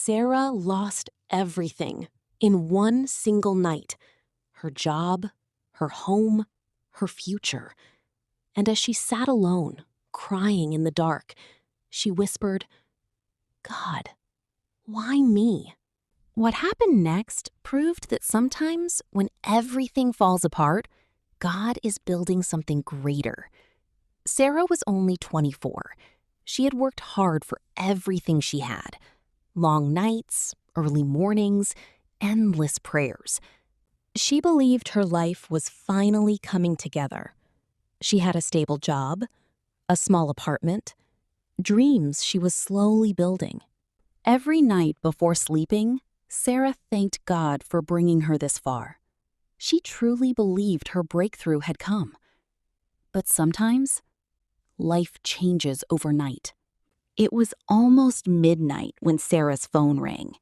Sarah lost everything in one single night: her job, her home, her future. And as she sat alone, crying in the dark, she whispered, "God, why me?" What happened next proved that sometimes when everything falls apart, God is building something greater. Sarah was only 24. She had worked hard for everything she had. Long nights, early mornings, endless prayers. She believed her life was finally coming together. She had a stable job, a small apartment, dreams she was slowly building. Every night before sleeping, Sarah thanked God for bringing her this far. She truly believed her breakthrough had come. But sometimes, life changes overnight. It was almost midnight when Sarah's phone rang.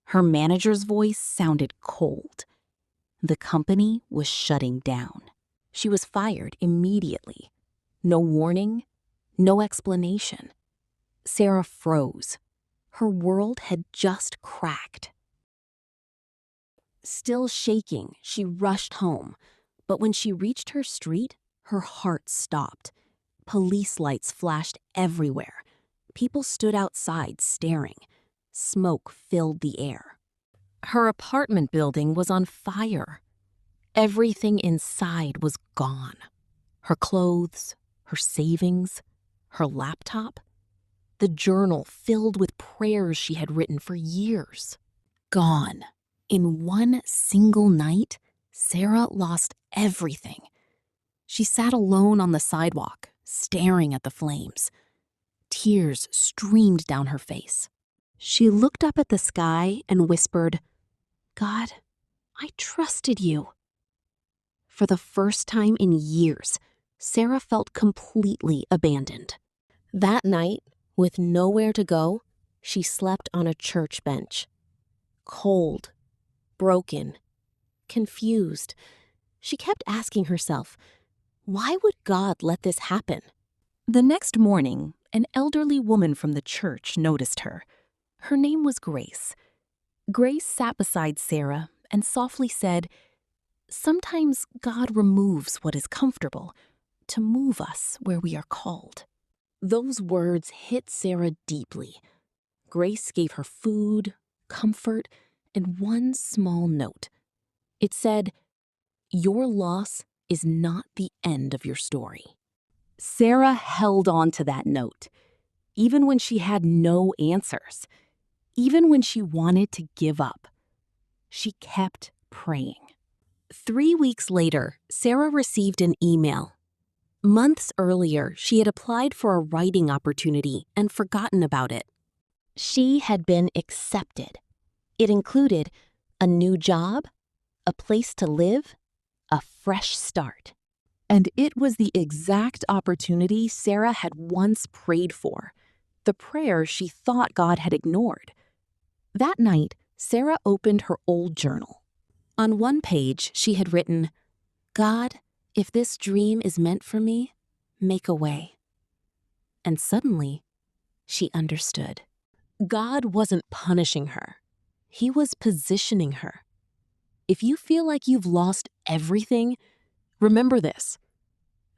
Her manager's voice sounded cold. The company was shutting down. She was fired immediately. No warning, no explanation. Sarah froze. Her world had just cracked. Still shaking, she rushed home. But when she reached her street, her heart stopped. Police lights flashed everywhere. People stood outside staring. Smoke filled the air. Her apartment building was on fire. Everything inside was gone. Her clothes, her savings, her laptop, the journal filled with prayers she had written for years. Gone. In one single night, Sarah lost everything. She sat alone on the sidewalk, staring at the flames. Tears streamed down her face. She looked up at the sky and whispered, "God, I trusted you." For the first time in years, Sarah felt completely abandoned. That night, with nowhere to go, she slept on a church bench. Cold, broken, confused, she kept asking herself, why would God let this happen? The next morning, an elderly woman from the church noticed her. Her name was Grace. Grace sat beside Sarah and softly said, "Sometimes God removes what is comfortable to move us where we are called." Those words hit Sarah deeply. Grace gave her food, comfort, and one small note. It said, "Your loss is not the end of your story." Sarah held on to that note, even when she had no answers, even when she wanted to give up. She kept praying. 3 weeks later, Sarah received an email. Months earlier, she had applied for a writing opportunity and forgotten about it. She had been accepted. It included a new job, a place to live, a fresh start. And it was the exact opportunity Sarah had once prayed for, the prayer she thought God had ignored. That night, Sarah opened her old journal. On one page, she had written, "God, if this dream is meant for me, make a way." And suddenly, she understood. God wasn't punishing her. He was positioning her. If you feel like you've lost everything, remember this.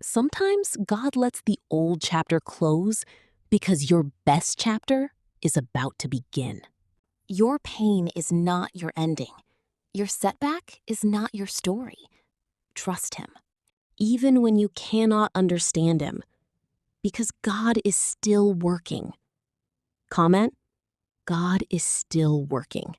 Sometimes God lets the old chapter close because your best chapter is about to begin. Your pain is not your ending. Your setback is not your story. Trust Him, even when you cannot understand Him, because God is still working. Comment, God is still working.